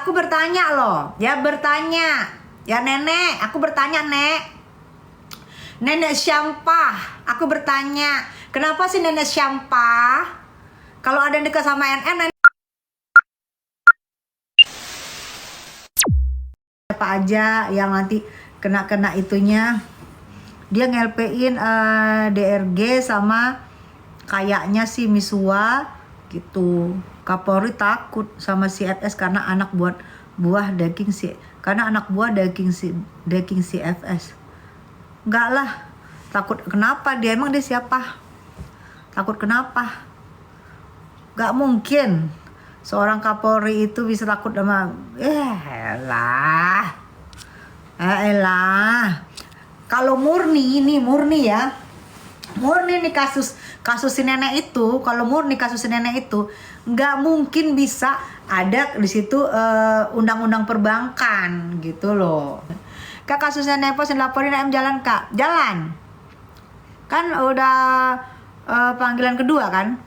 aku bertanya loh, ya bertanya. Ya nenek, aku bertanya nek. Nenek siapa? Aku bertanya. Kenapa sih nenek siapa? Kalau ada yang dekat sama NM, nenek siapa aja yang nanti kena itunya. Dia ngelpein DRG sama kayaknya si Misua gitu. Kapolri takut sama si FS karena anak buah daging si FS. Enggak lah. Takut kenapa? Dia emang dia siapa? Takut kenapa? Enggak mungkin seorang Kapolri itu bisa takut sama elah. Kalau murni ya. Murni nih kasus si nenek itu, kalau murni kasus si nenek itu nggak mungkin bisa ada di situ undang-undang perbankan gitu loh. Kak, kasus nenek pos yang laporin AM jalan kak, jalan kan udah panggilan kedua kan,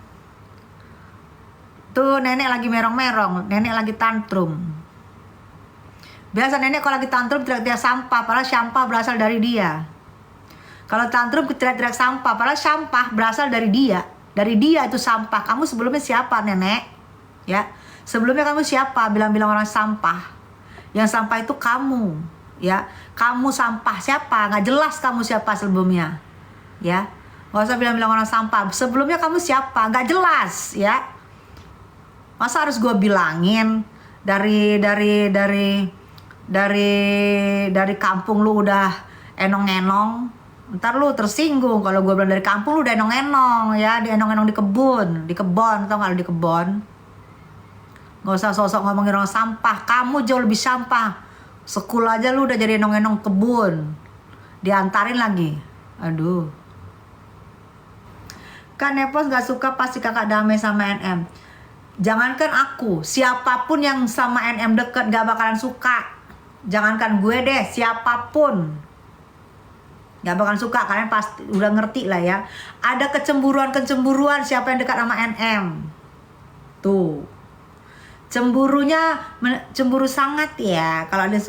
tuh nenek lagi merong-merong, nenek lagi tantrum. Biasa nenek kalau lagi tantrum teriak-teriak sampah, padahal sampah berasal dari dia. Kalau tantrum teriak-teriak sampah, padahal sampah berasal dari dia. Dari dia itu sampah. Kamu sebelumnya siapa nenek? Ya, sebelumnya kamu siapa? Bilang-bilang orang sampah. Yang sampah itu kamu. Ya, kamu sampah siapa? Nggak jelas kamu siapa sebelumnya. Ya, nggak usah bilang-bilang orang sampah. Sebelumnya kamu siapa? Nggak jelas. Ya, masa harus gue bilangin dari kampung lu udah enong-enong. Ntar lu tersinggung kalau gue bilang dari kampung lu udah enong-enong ya, di enong-enong di kebon, tau gak lu di kebon. Gak usah sosok ngomongin orang sampah, kamu jauh lebih sampah. Sekul aja lu udah jadi enong-enong kebun, diantarin lagi. Aduh. Kan Nepos gak suka pasti kakak damai sama NM. Jangankan aku, siapapun yang sama NM deket gak bakalan suka. Jangankan gue deh, siapapun gak bakalan suka. Kalian pasti udah ngerti lah ya. Ada kecemburuan siapa yang dekat sama NM. Tuh. Cemburu sangat ya kalau ada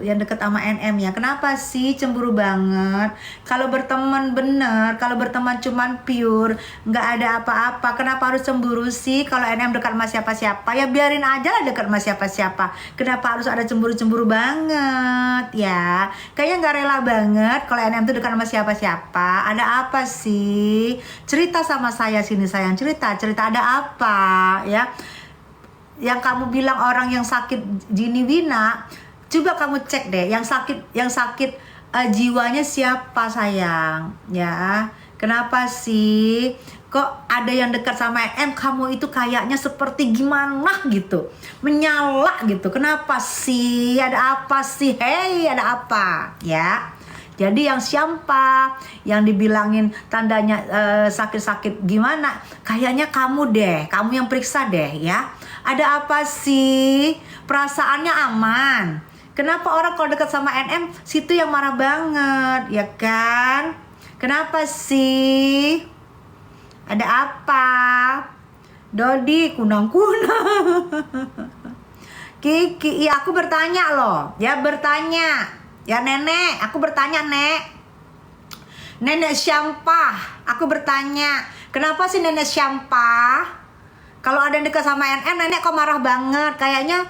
yang dekat sama NM ya. Kenapa sih cemburu banget? Kalau berteman bener, kalau berteman cuman pure, nggak ada apa-apa, kenapa harus cemburu sih? Kalau NM dekat sama siapa-siapa ya biarin aja lah dekat sama siapa-siapa. Kenapa harus ada cemburu-cemburu banget ya? Kayaknya nggak rela banget kalau NM tuh dekat sama siapa-siapa. Ada apa sih? Cerita sama saya sini sayang, cerita ada apa ya? Yang kamu bilang orang yang sakit Jini Wina, coba kamu cek deh yang sakit jiwanya siapa sayang ya. Kenapa sih kok ada yang dekat sama NM kamu itu kayaknya seperti gimana gitu, menyala gitu. Kenapa sih? Ada apa sih? Hei, ada apa ya? Jadi yang siapa yang dibilangin tandanya sakit-sakit gimana, kayaknya kamu deh, kamu yang periksa deh ya. Ada apa sih? Perasaannya aman. Kenapa orang kalau dekat sama NM situ yang marah banget, ya kan? Kenapa sih? Ada apa? Dodi kunang-kunang. Kiki, iya aku bertanya loh, ya bertanya. Ya nenek, aku bertanya nek. Nenek siapa? Aku bertanya. Kenapa sih nenek siapa? Kalau ada yang dekat sama NM, nenek kok marah banget. Kayaknya,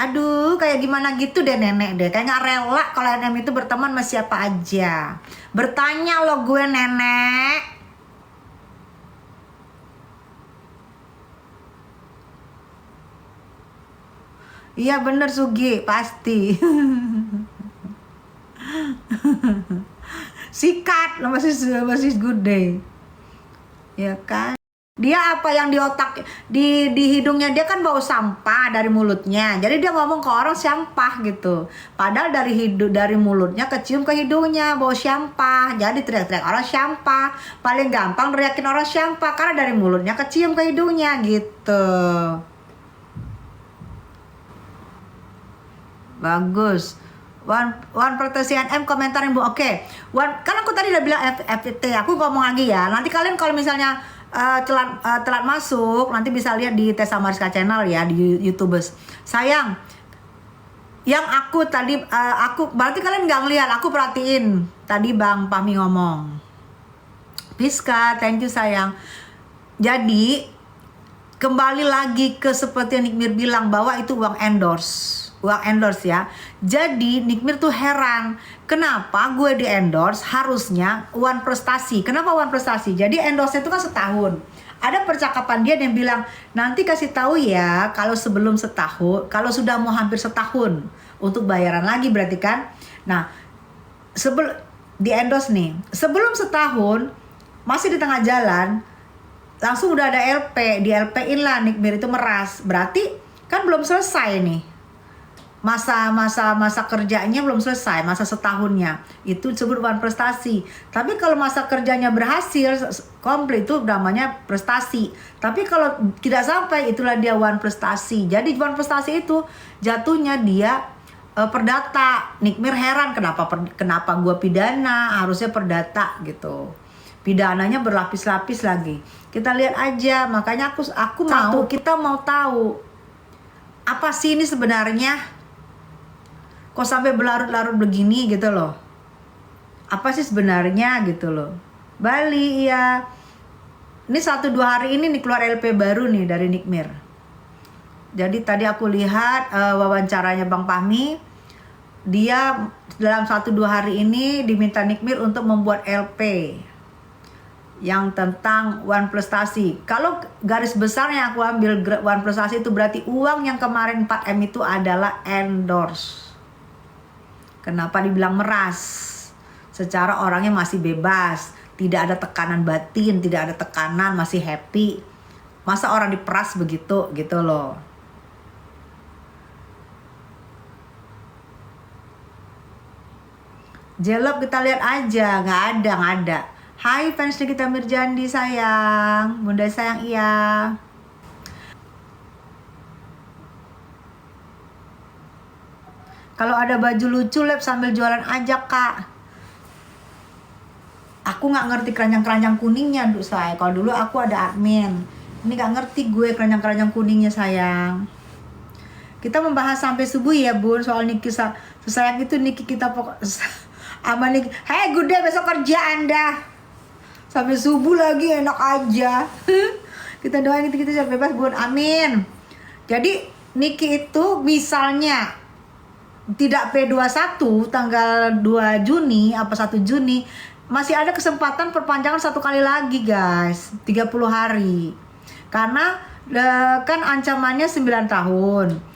aduh, kayak gimana gitu deh nenek deh. Kayaknya rela kalau NM itu berteman sama siapa aja. Bertanya loh gue nenek. Iya bener Sugi, pasti. Sikat, masih good day. Ya kan? Dia apa yang di otak di hidungnya dia kan bau sampah dari mulutnya. Jadi dia ngomong ke orang sampah gitu. Padahal dari mulutnya kecium ke hidungnya bau sampah. Jadi teriak-teriak orang sampah. Paling gampang teriakin orang sampah karena dari mulutnya kecium ke hidungnya gitu. Bagus. One proteksi NM komentarin Bu. Oke. Kan aku tadi udah bilang FT. Aku ngomong lagi ya. Nanti kalian kalau misalnya telat masuk nanti bisa lihat di Tessa Mariska channel ya di YouTubers. Sayang, Yang aku tadi, aku berarti kalian nggak ngeliat, aku perhatiin tadi Bang Pami ngomong. Piska, thank you sayang. Jadi kembali lagi ke seperti yang Nikmir bilang bahwa itu uang endorse ya. Jadi Nikmir tuh heran, kenapa gue di endorse harusnya one prestasi. Kenapa one prestasi? Jadi endorse itu kan setahun. Ada percakapan dia yang bilang, nanti kasih tahu ya kalau sebelum setahun, kalau sudah mau hampir setahun untuk bayaran lagi berarti kan. Nah, di endorse nih, sebelum setahun masih di tengah jalan langsung udah ada LP, di LP-in lah Nikmir itu meras. Berarti kan belum selesai nih. Masa kerjanya belum selesai, masa setahunnya. Itu disebut one prestasi. Tapi kalau masa kerjanya berhasil komplit itu namanya prestasi. Tapi kalau tidak sampai itulah dia one prestasi. Jadi one prestasi itu jatuhnya dia perdata. Nikmir heran kenapa gue pidana, harusnya perdata gitu. Pidananya berlapis-lapis lagi. Kita lihat aja, makanya kita mau tahu apa sih ini sebenarnya, kok sampai berlarut-larut begini gitu loh. Apa sih sebenarnya gitu loh. Bali ya. Ini 1-2 hari ini nih keluar LP baru nih dari Nikmir. Jadi tadi aku lihat wawancaranya Bang Pahmi. Dia dalam 1-2 hari ini diminta Nikmir untuk membuat LP yang tentang one prestasi. Kalau garis besarnya aku ambil one prestasi itu berarti uang yang kemarin 4M itu adalah endorse. Kenapa dibilang meras? Secara orangnya masih bebas, tidak ada tekanan batin, tidak ada tekanan, masih happy. Masa orang diperas begitu gitu loh. Jelop kita lihat aja, nggak ada. Hai fans Nikita Mirjandi sayang, Bunda sayang iya. Kalau ada baju lucu lab sambil jualan aja kak. Aku nggak ngerti keranjang-keranjang kuningnya dulu saya. Kalau dulu aku ada admin. Ini nggak ngerti gue keranjang-keranjang kuningnya sayang. Kita membahas sampai subuh ya bun soal Niki sayang itu Niki kita pokok sama Niki. Hei Gude besok kerja anda. Sampai subuh lagi enak aja. Kita doain kita siap bebas bun, amin. Jadi Niki itu misalnya tidak P21 tanggal 2 Juni apa 1 Juni masih ada kesempatan perpanjangan 1 kali lagi guys, 30 hari. Karena kan ancamannya 9 tahun.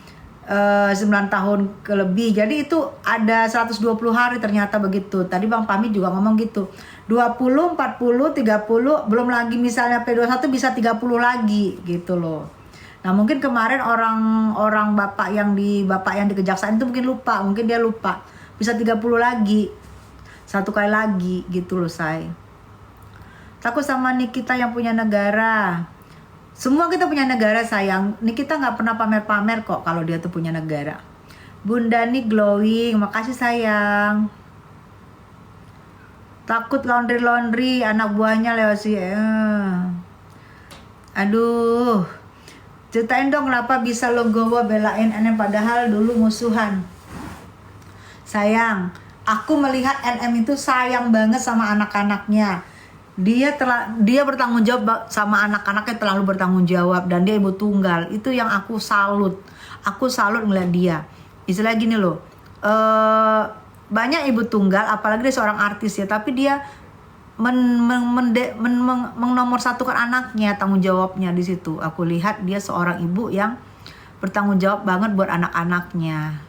9 tahun ke lebih. Jadi itu ada 120 hari ternyata begitu. Tadi Bang Pami juga ngomong gitu. 20, 40, 30 belum lagi misalnya P21 bisa 30 lagi gitu loh. Nah mungkin kemarin orang bapak yang di kejaksaan itu mungkin dia lupa bisa 30 lagi 1 kali lagi gitu loh say. Takut sama Nikita yang punya negara. Semua kita punya negara sayang. Nikita nggak pernah pamer-pamer kok kalau dia tuh punya negara. Bunda nih glowing, makasih sayang. Takut laundry anak buahnya lewat sih. Aduh. Ceritain dong kenapa bisa legowo belain NM padahal dulu musuhan. Sayang, aku melihat NM itu sayang banget sama anak-anaknya. Dia bertanggung jawab sama anak-anaknya, terlalu bertanggung jawab, dan dia ibu tunggal. Itu yang aku salut. Aku salut ngeliat dia. Istilah gini loh. Banyak ibu tunggal, apalagi dia seorang artis ya, tapi dia menomorsatukan anaknya, tanggung jawabnya di situ. Aku lihat dia seorang ibu yang bertanggung jawab banget buat anak-anaknya.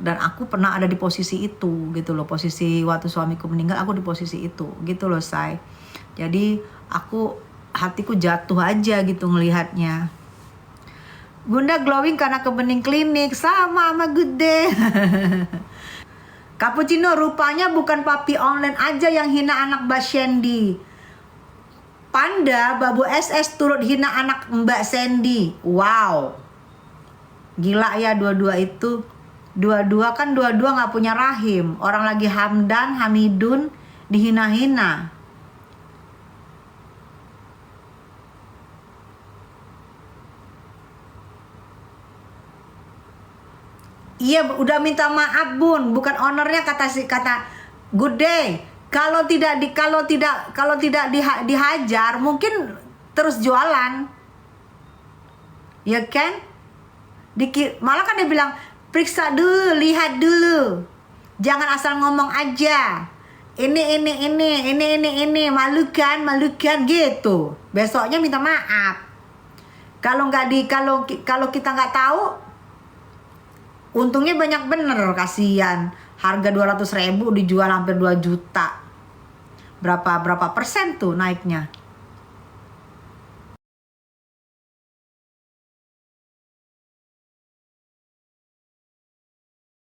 Dan aku pernah ada di posisi itu gitu loh, posisi waktu suamiku meninggal aku di posisi itu gitu loh say. Jadi hatiku jatuh aja gitu ngelihatnya. Bunda glowing karena ke bening klinik sama Gude. Cappuccino rupanya bukan papi online aja yang hina anak Mbak Sandy. Panda Babu SS turut hina anak Mbak Sandy. Wow. Gila ya dua-dua itu. Dua-dua gak punya rahim. Orang lagi Hamidun dihina-hina. Iya, udah minta maaf bun, bukan ownernya kata good day. Kalau tidak dihajar, mungkin terus jualan, ya kan? Malah kan dia bilang periksa dulu, lihat dulu, jangan asal ngomong aja. Ini malukan gitu. Besoknya minta maaf. Kalau kita nggak tahu, untungnya banyak bener, kasihan. Harga 200.000 dijual hampir 2 juta. Berapa persen tuh naiknya?